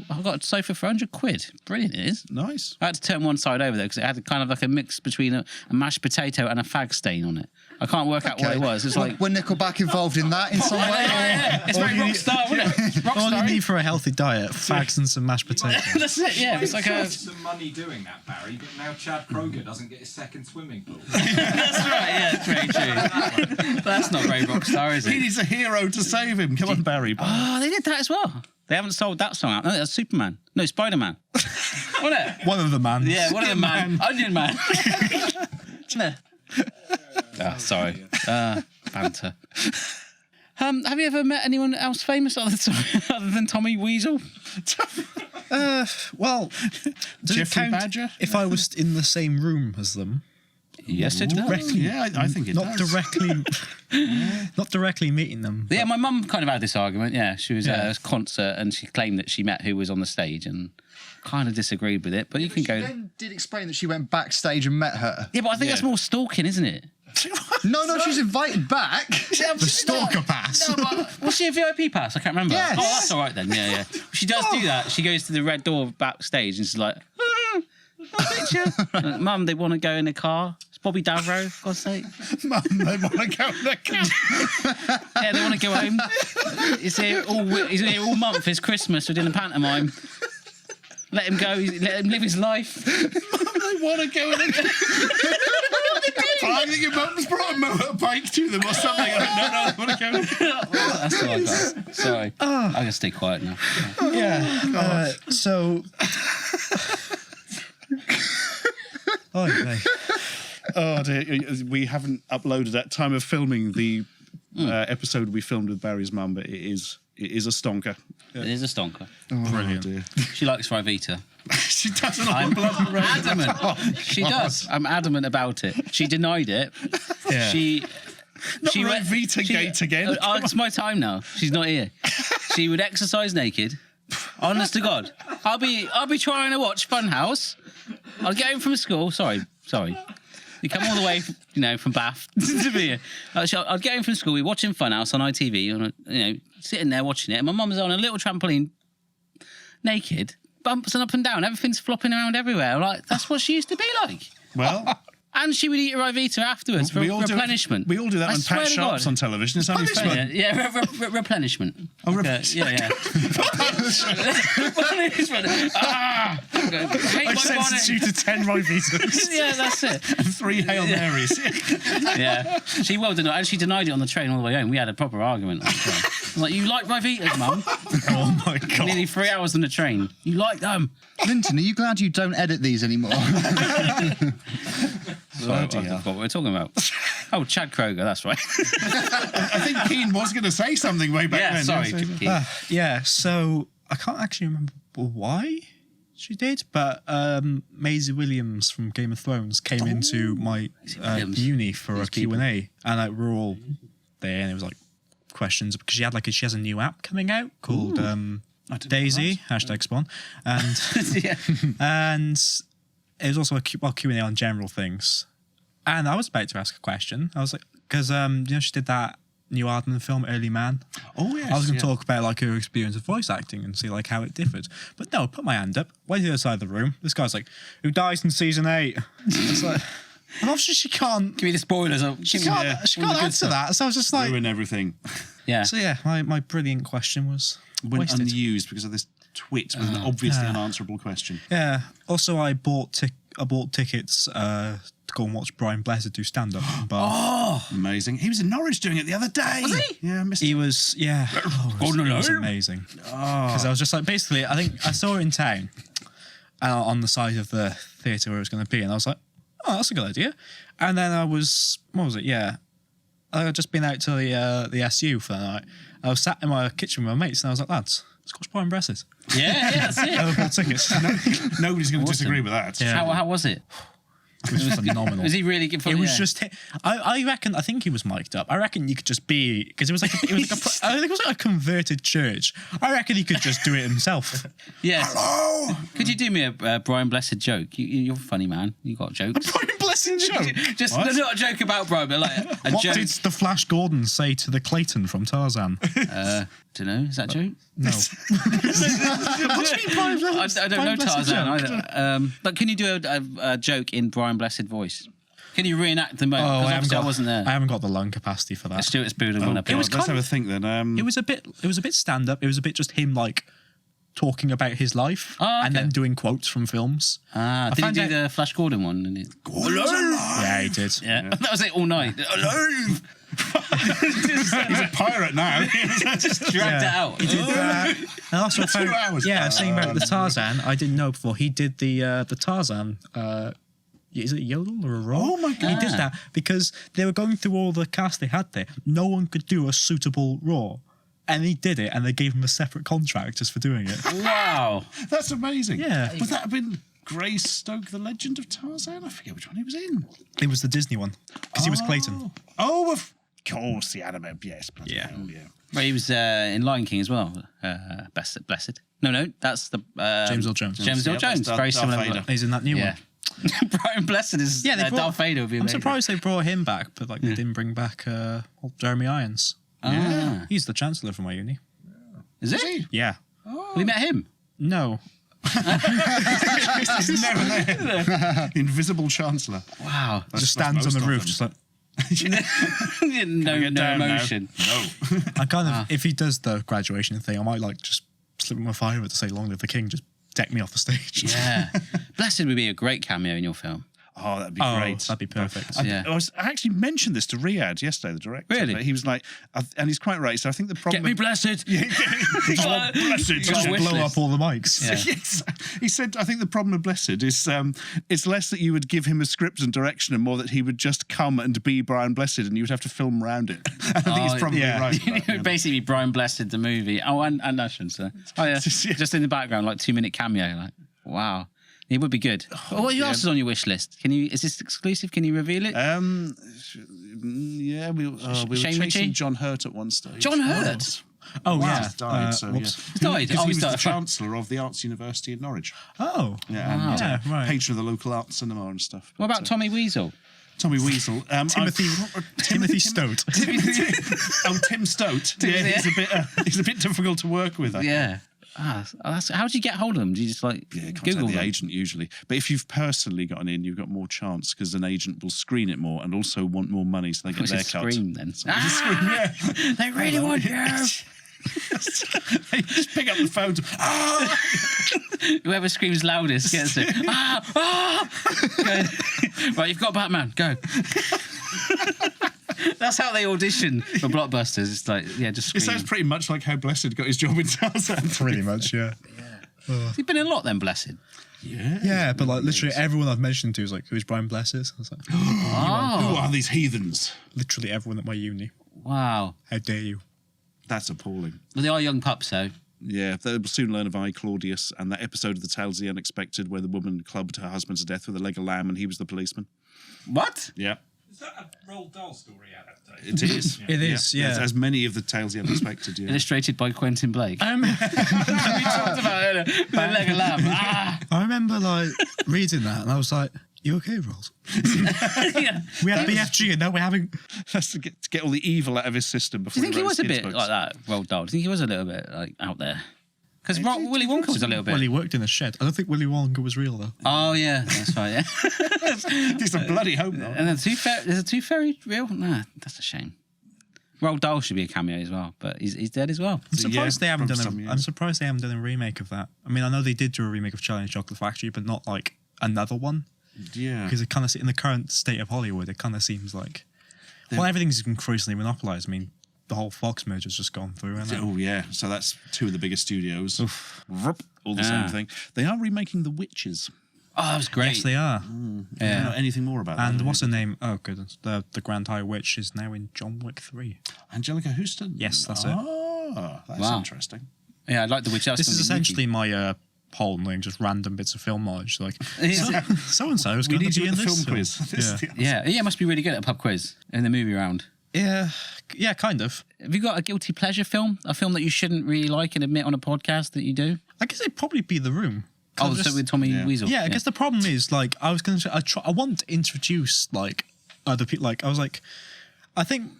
I got a sofa for £100. Brilliant, it is. nice. I had to turn one side over though because it had kind of like a mix between a mashed potato and a fag stain on it. I can't work out what it was. It's like Were Nickelback involved in that in some way? yeah. It's very rock star, wasn't it? Rock All you star. need for a healthy diet, fags and some mashed potatoes. That's it. Yeah, it's like a. Saved some money doing that, Barry, but now Chad Kroger doesn't get his second swimming pool. That's right. Yeah, it's very true. That's not very rock star, is He it? needs a hero to save him. Come on, Barry. Oh, they did that as well. They haven't sold that song out. No, that's Superman. No, Spider-Man. Wasn't it? One of the man. Yeah, one of them, man. Onion Man. Oh, sorry. Banter. Have you ever met anyone else famous other than Tommy Weasel? Well, does it Jeffrey count Badger? if I was in the same room as them? Yes, it does. Yeah, I think it Not does. directly, not directly meeting them. Yeah, my mum kind of had this argument. Yeah, she was at a concert and she claimed that she met who was on the stage and kind of disagreed with it. But you can She go. then did explain that she went backstage and met her. Yeah, but I think that's more stalking, isn't it? No, she's invited back. The stalker pass. No, but was she a VIP pass? I can't remember. Yes. Oh, that's all right then. Yeah. She does do that. She goes to the red door backstage and she's like, a picture. Mum, they want to go in a car. It's Bobby Davro, for God's sake. Mum, they want to go in the car. Yeah, they want to go home. He's here all month. It's Christmas. We're doing a pantomime. Let him go. Let him live his life. They want to go in the car. I think your mum's brought a motorbike to them or something. No, they want to go in the car. That's all I got. Sorry. I'm going to stay quiet now. Yeah. So. Oh, okay. Oh dear, we haven't uploaded at time of filming the episode we filmed with Barry's mum, but it is a stonker. It is a stonker. Brilliant. Dear. She likes Rivita. She doesn't I'm like bloody red. adamant. She does. I'm adamant about it. She denied it. Yeah. She Not Rivita Gate again. It's my time now. She's not here. She would exercise naked. Honest to God, I'll be trying to watch Funhouse. I'll get home from school. Sorry, Sorry. You come all the way, from Bath to be here. I'd get home from school, we're watching Funhouse on ITV, sitting there watching it, and my mum's on a little trampoline, naked, bumps and up and down, everything's flopping around everywhere. Like, that's what she used to be like. Well... And she would eat her Ivita afterwards for replenishment. We all do that when Pat Sharp's on television. It's only fair. Replenishment. Oh, yeah. Replenishment. I substituted 10 Rivitas. Yeah, that's it. And 3 Hail Marys. Yeah. She denied, and she denied it on the train all the way home. We had a proper argument on the train. I was like, you like Rivitas, Mum? Oh, my God. Nearly 3 hours on the train. You like them? Linton, are you glad you don't edit these anymore? Sorry, I forgot what we're talking about. Oh, Chad Kroger, that's right. I think Keane was going to say something way back then. Sorry, Keane. So I can't actually remember why she did, but Maisie Williams from Game of Thrones came into my uni for a Q&A, and we're all there, and it was like questions because she has a new app coming out called Daisy #Spawn, and and it was also a Q&A on general things. And I was about to ask a question. I was like, because she did that new Aardman film, Early Man. Oh, yes. I was going to talk about like her experience of voice acting and see like how it differed. But no, put my hand up. Went to the other side of the room. This guy's like, who dies in season 8? It's like, and obviously she can't. Give me the spoilers. She can't answer that. So I was just like, ruin everything. Yeah. So yeah, my brilliant question was Went wasted. unused because of this twit with an obviously unanswerable question. Yeah. Also, I bought tickets to go and watch Brian Blessed do stand up. Amazing. He was in Norwich doing it the other day. Was he? Yeah, Mr. He was, yeah. It was amazing. Because I was just like, basically, I think I saw it in town on the side of the theatre where it was going to be, and I was like, oh, that's a good idea. And then I was, what was it? Yeah. I had just been out to the SU for the night. I was sat in my kitchen with my mates, and I was like, lads, let's watch Brian Blessed. Yeah, that's it. I bought tickets. Nobody's going to disagree with that. Yeah. How was it? It was phenomenal. Was he really good? It was just. I think he was mic'd up. I reckon you could just be because it was like I think it was like a converted church. I reckon he could just do it himself. Yes. Hello. Could you do me a Brian Blessed joke? You're a funny man. You got jokes. Brian Blessed joke. Just not a joke about Brian, but like a What joke. did the Flash Gordon say to the Clayton from Tarzan? Don't know. Is that a joke? No. What do you mean Brian Blessed? I don't know Tarzan either. But can you do a joke in Brian Blessed voice? Can you reenact the moment? Because obviously I wasn't there. I haven't got the lung capacity for that. Stuart's building one up. Let's have a think then. It was a bit stand up. It was a bit just him like talking about his life and then doing quotes from films. Did he do the Flash Gordon one? Yeah, he did. Yeah. That was it all night. Alive! He's a pirate now. Just dragged it out. He did that. And also I found, 2 hours. I was saying about the Tarzan. I didn't know before. He did the Tarzan. Is it a yodel or a roar? Oh my God. He did that because they were going through all the cast they had there. No one could do a suitable roar. And he did it, and they gave him a separate contract just for doing it. Wow. That's amazing. Yeah. Would that have been Greystoke, The Legend of Tarzan? I forget which one he was in. It was the Disney one because he was Clayton. Oh, of course, the anime. Yes. Yeah. Oh, yeah. Well, he was in Lion King as well. Blessed. No, that's the James Earl Jones. James Earl Yep, Jones. that's Very Darth similar. Vader. He's in that new one. Brian Blessed is Yeah, they brought, Darth Vader. Would be I'm amazing. surprised they brought him back, but like they didn't bring back Jeremy Irons. Yeah. He's the chancellor for my uni. Is it? Yeah. We met him. No. He's never there. Invisible Chancellor. Wow. Just stands on the most roof, of just like. no emotion. No. I kind of, if he does the graduation thing, I might like just slip him a fire to say "Long live the King." Just deck me off the stage. Yeah. Blessed would be a great cameo in your film. Oh, that'd be great. That'd be perfect. Yeah. I actually mentioned this to Riyadh yesterday, the director. Really? He was like, and he's quite right. So I think the problem. Get me blessed. Blessed. You got a Just wish blow list. up all the mics. Yeah. Yes. He said, I think the problem with Blessed is it's less that you would give him a script and direction and more that he would just come and be Brian Blessed and you would have to film around it. I think he's probably right. for that, It would basically be Brian Blessed, the movie. Oh, and Ashens. Oh, yeah. Just in the background, like 2-minute cameo. Like, wow. It would be good. What else is on your wish list? Is this exclusive? Can you reveal it? Yeah, we were Shane chasing Ritchie? John Hurt at one stage. John Hurt? Oh, Wow. yeah. He's died, so, whoops. yeah. He's died? Because Oh, he he's was the died. Chancellor of the Arts University of Norwich. Oh. Yeah, and Yeah, right. patron of the local art cinema and stuff. What about Tommy Weasel? Tommy Weasel? Timothy Stoat. Tim Stoat. Yeah, he's a bit difficult to work with. I think. Yeah. How do you get hold of them? Do you just like Contact Google the them? agent usually. But if you've personally gotten in, you've got more chance because an agent will screen it more and also want more money so they get What's their his cut. scream then? They really want you. They just pick up the phone. Whoever screams loudest gets it. Right, you've got Batman. Go. That's how they audition for blockbusters. It's like, yeah, just scream. It sounds pretty much like how Blessed got his job in Tarzan. Pretty much, yeah. Has he been in a lot then, Blessed? Yeah, but like literally everyone I've mentioned to is like, who's Brian Blesses? I was like, Who are these heathens? literally everyone at my uni. Wow. How dare you? That's appalling. Well, they are young pups, though. Yeah, they'll soon learn of I, Claudius, and that episode of The Tales of the Unexpected where the woman clubbed her husband to death with a leg of lamb and he was the policeman. What? Yeah. Is that a Roald Dahl story adaptation? It is. It is, yeah. As many of the Tales of the Unexpected, yeah. Illustrated by Quentin Blake. We talked about it. The leg of lamb. I remember like reading that and I was like, you okay, Rolls? Yeah. We had BFG and now we're having... That's to get all the evil out of his system Do before you think he wrote was a kids' bit books. like that, Roald Dahl? Do you think he was a little bit like out there? Because Willy Wonka was a little bit. Well, he worked in a shed. I don't think Willy Wonka was real, though. Oh yeah, that's right. Yeah. He's a bloody hope not. And is the Tooth Fairy real? Nah, that's a shame. Roald Dahl should be a cameo as well, but he's dead as well. I'm surprised they haven't from done some a, years. I'm surprised they haven't done a remake of that. I mean, I know they did do a remake of Charlie and the Chocolate Factory, but not like another one. Yeah. Because it kind of, in the current state of Hollywood, it kind of seems like, well, everything's increasingly monopolized. I mean, the whole Fox merger's just gone through, hasn't it? Oh, yeah. So that's two of the biggest studios. Vroom, all the Ah. same thing. They are remaking The Witches. Oh, that was great. Yes, they are. I don't Yeah. know anything more about that. And what's her name? Oh, goodness. The Grand High Witch is now in John Wick 3. Angelica Houston? Yes, that's it. Oh, that's Wow. interesting. Yeah, I like the witch. That's This is gonna be essentially my poll knowing just random bits of film knowledge. Like, Yeah. so-and-so is We going need to you be at in the this film quiz. This is the answer. Yeah, it must be really good at a pub quiz in the movie round. Yeah, kind of. Have you got a guilty pleasure film? A film that you shouldn't really like and admit on a podcast that you do? I guess it'd probably be The Room. Oh, so with Tommy Weasel. Yeah, I guess the problem is, like, I was going to say, I want to introduce, like, other people. Like, I was like, I think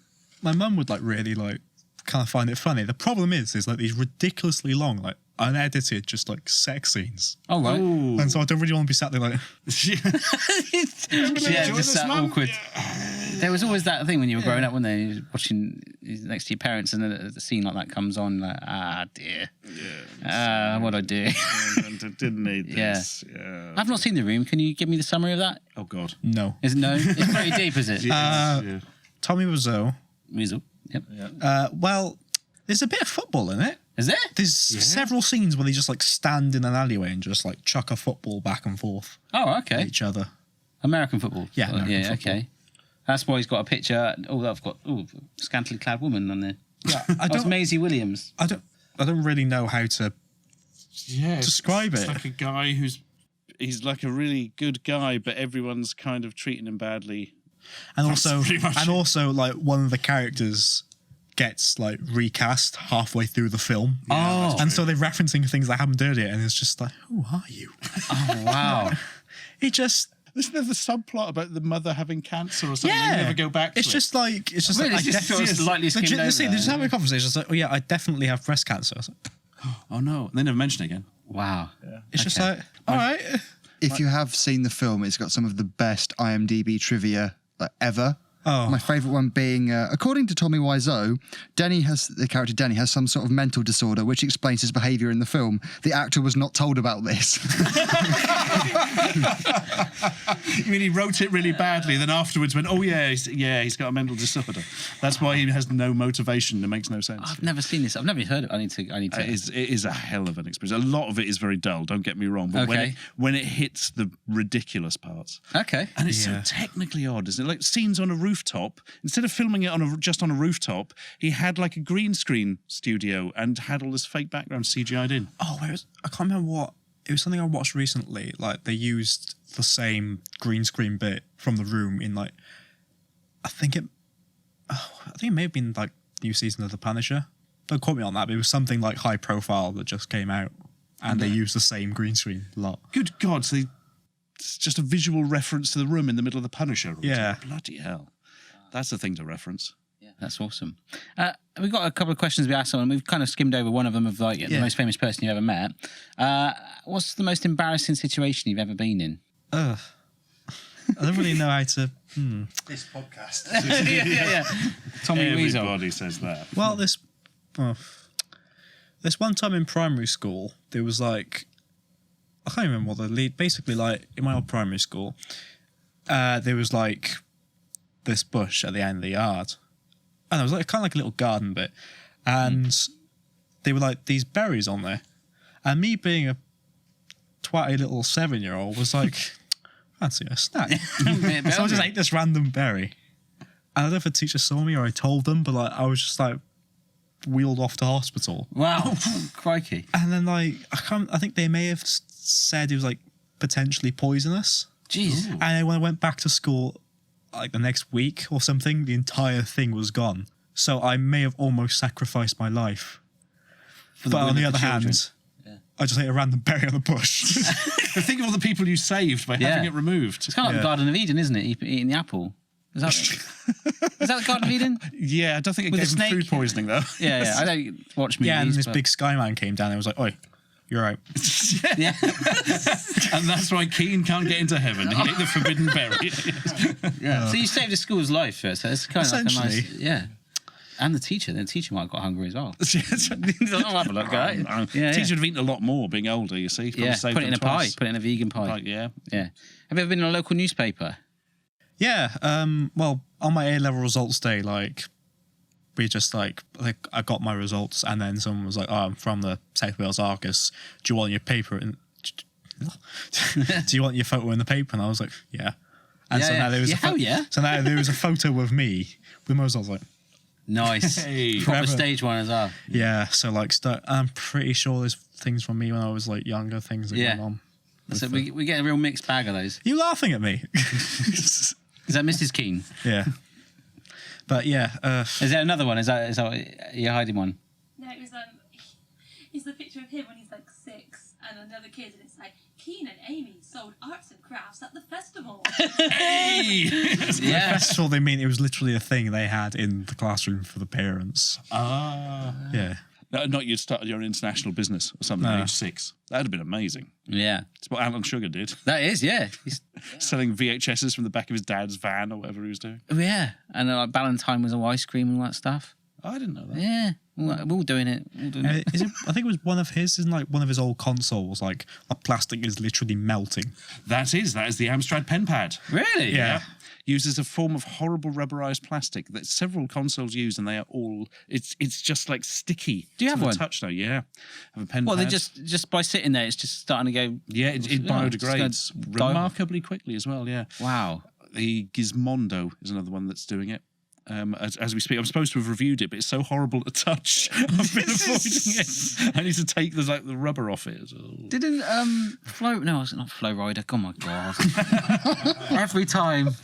my mum would, like, really, like, kind of find it funny. The problem is like, these ridiculously long, like, unedited, just, like, sex scenes. Oh, right. And so I don't really want to be sat there, like... Yeah, just that awkward. There was always that thing when you were growing up, wasn't there? You were watching next to your parents, and then a scene like that comes on, like, dear. What'd I do? Didn't need this. Yeah. I've not seen The Room. Can you give me the summary of that? Oh, God. No. Is it no? It's pretty deep, is it? Yeah. Tommy Wiseau. Weasel. Yep. Well, there's a bit of football in it. Is there? There's several scenes where they just, like, stand in an alleyway and just, like, chuck a football back and forth Oh, at okay. each other. American football. Yeah, American football. Okay. That's why he's got a picture. Oh, I've got scantily clad woman on there. Yeah, That's Maisie Williams. I don't really know how to describe it's it. like a guy he's like a really good guy, but everyone's kind of treating him badly. And That's also, pretty much it. also, like, one of the characters gets, like, recast halfway through the film. Oh. And so they're referencing things that happened earlier, and it's just like, who are you? Oh, wow. He just... Isn't there the subplot about the mother having cancer or something? You never go back to it's it. just like... It's just Really, like... it's just sort of slightly skimmed Legit, over. they're just having a conversation. It's like, oh, yeah, I definitely have breast cancer. It's, like, Oh, no. They never mention it again. Wow. it's just like, all right. If you have seen the film, it's got some of the best IMDb trivia ever. Oh. My favourite one being, according to Tommy Wiseau, the character Denny has some sort of mental disorder, which explains his behaviour in the film. The actor was not told about this. You mean he wrote it really badly, then afterwards went, oh, he's got a mental disorder. That's why he has no motivation. It makes no sense. I've never seen this. I've never heard it. I need to. It is a hell of an experience. A lot of it is very dull, don't get me wrong, but Okay. when it hits the ridiculous parts. Okay. And it's so technically odd, isn't it? Like scenes on a rooftop. Instead of filming it just on a rooftop, he had like a green screen studio and had all this fake background CGI'd in. Oh, I can't remember what... It was something I watched recently. Like, they used the same green screen bit from The Room in, like... I think it may have been, like, new season of The Punisher. don't quote me on that, but it was something like high profile that just came out, and they used the same green screen a lot. Good God, so it's just a visual reference to the room in the middle of the Punisher room. Yeah. Bloody hell. That's the thing to reference. Yeah, that's awesome. We've got a couple of questions we asked someone. We've kind of skimmed over one of them of like the most famous person you've ever met. What's the most embarrassing situation you've ever been in? I don't really know how to. This podcast. yeah. Tommy Wiseau. Everybody says that. Well, this one time in primary school, there was like, I can't remember what the lead. Basically, like in my old primary school, there was like this bush at the end of the yard, and it was like kind of like a little garden bit, and there were like these berries on there, and me being a twatty little 7-year-old was like, fancy a snack. So I just ate this random berry. I don't know if a teacher saw me or I told them, but like I was just like wheeled off to hospital. Wow, crikey. And then like I think they may have said it was like potentially poisonous. Jeez. And then when I went back to school like the next week or something, the entire thing was gone. So I may have almost sacrificed my life. But on the other hand, I just ate a random berry on the bush. Think of all the people you saved by having it removed. It's kind of like the Garden of Eden, isn't it? Eating the apple. Is that the Garden of Eden? Yeah, I don't think it With gave the them snake? food poisoning, though. Yeah. I don't watch movies. Yeah, and this but- big sky man came down and was like, oi, you're right. Yeah. And that's why Keane can't get into heaven. He ate the forbidden berry. Yeah. So you saved the school's life first. So it's kind of like a nice, Essentially. And the teacher might have got hungry as well. I'll have a look, guy. Teacher would have eaten a lot more being older, you see. Probably Yeah, saved put it in them a pie. twice. Put it in a vegan pie. Like, yeah. Yeah. Have you ever been in a local newspaper? Yeah, well, on my A-level results day, like, we just, like, I got my results, and then someone was like, oh, I'm from the South Wales Argus. Do you want your paper? Do you want your photo in the paper? And I was like, yeah. And Yeah, so yeah. now there was Yeah, hell yeah. So now there was a photo of me with my results, like, Nice. Hey. Proper Forever. stage one as well. yeah. So, like, I'm pretty sure there's things from me when I was, like, younger, things that Yeah. went on. So we get a real mixed bag of those. You laughing at me? Is that Mrs. Keane? Yeah. But, yeah. Is there another one? Is that you're hiding one? No, it's the picture of him when he's like 6 and another kid, and it's like Keane and Amy sold arts and crafts at the festival. Yeah. Festival, they mean it was literally a thing they had in the classroom for the parents. Yeah. No, not you'd started your own international business or something at age 6. That would have been amazing. Yeah. It's what Alan Sugar did. That is, yeah. Selling VHSs from the back of his dad's van or whatever he was doing. Yeah. And like Valentine was all ice cream and all that stuff. I didn't know that. Yeah. We're all doing it. I think it was one of his, isn't like one of his old consoles, like the plastic is literally melting. That is the Amstrad pen pad. Really? Yeah. Used as a form of horrible rubberized plastic that several consoles use, and they are all it's just like sticky. Do you have to the one? touch though? Yeah, I have a pen Well, pad. they just by sitting there, it's just starting to go. yeah, it it's biodegrades gonna remarkably quickly as well. Yeah, Wow. the Gizmondo is another one that's doing it. As we speak, I'm supposed to have reviewed it, but it's so horrible to touch. I've been avoiding it. I need to take the rubber off it. Didn't Flow? No, it's not Flow Rider. Oh my god! Every time.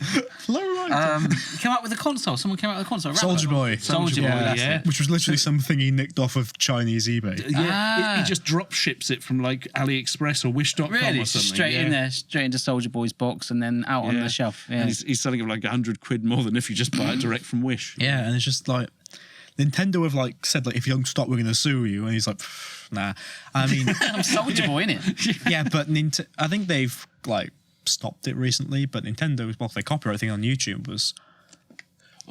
Came out with a console. Someone came out with a console. Soldier Boy. Soldier Boy. That's yeah. it. Which was literally something he nicked off of Chinese eBay. Yeah, he just drop ships it from like AliExpress or Wish.com Really, or just something. straight yeah. in there, straight into Soldier Boy's box, and then out on the shelf. Yeah. And he's selling it for like £100 more than if you just buy it direct from Wish. Yeah, and it's just like Nintendo have like said like if you don't stop, we're gonna sue you, and he's like, nah. I mean, I'm Soldier Boy, innit? yeah, but I think they've like stopped it recently. But Nintendo, well, their copyright thing on YouTube was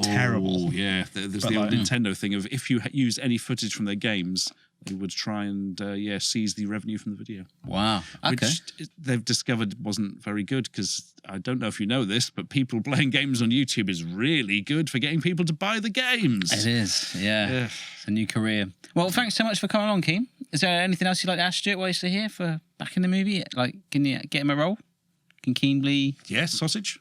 terrible. Oh, yeah. There's But the old like- Nintendo thing of if you use any footage from their games, they would try and seize the revenue from the video. Wow. Okay. Which they've discovered wasn't very good because I don't know if you know this, but people playing games on YouTube is really good for getting people to buy the games. It is. Yeah. Yeah. It's a new career. Well, thanks so much for coming on, Keane. Is there anything else you'd like to ask Stuart while you're still here for back in the movie? Like, can you get him a role? Can Keane be Yes, sausage.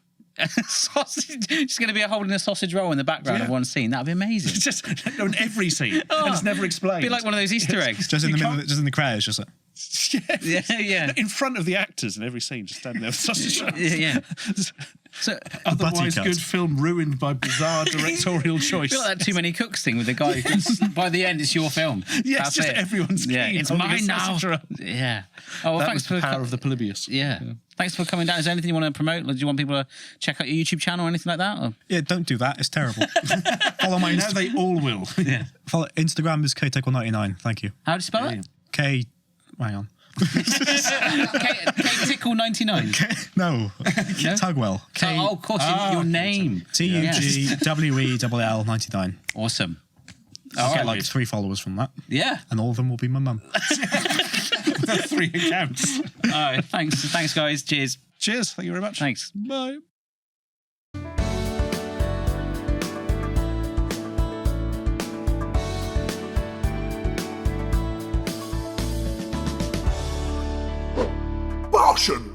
sausage? It's going to be holding a sausage roll in the background of one scene. That'd be amazing. It's just in every scene, and it's never explained. Be like one of those Easter eggs. Just in the middle, just in the crowd, it's just like Yeah, yeah. In front of the actors in every scene, just standing there with sausage. Yeah. So, Otherwise, cut. good film ruined by bizarre directorial choice. feel like that Too Many Cooks thing with the guy who's, by the end, it's your film. Yes, That's just it. everyone's Yeah, Keane it's holding a mine now. sausage roll. Yeah. Oh, well, That thanks was the for power of the polybius. Yeah. Thanks for coming down. Is there anything you want to promote? Or do you want people to check out your YouTube channel or anything like that? Or? Yeah, don't do that. It's terrible. Follow my Now they all will. Yeah. follow Instagram is KTickle99. Thank you. How do you spell it? K. Hang on. Tickle 99. No. Tugwell. Oh, of course, your name. TUGWELL 99. Awesome. I'll get like 3 followers from that, Yeah. and all of them will be my mum. The 3 accounts. All right. Thanks, guys. Cheers. Cheers. Thank you very much. Thanks. Bye. Barshens!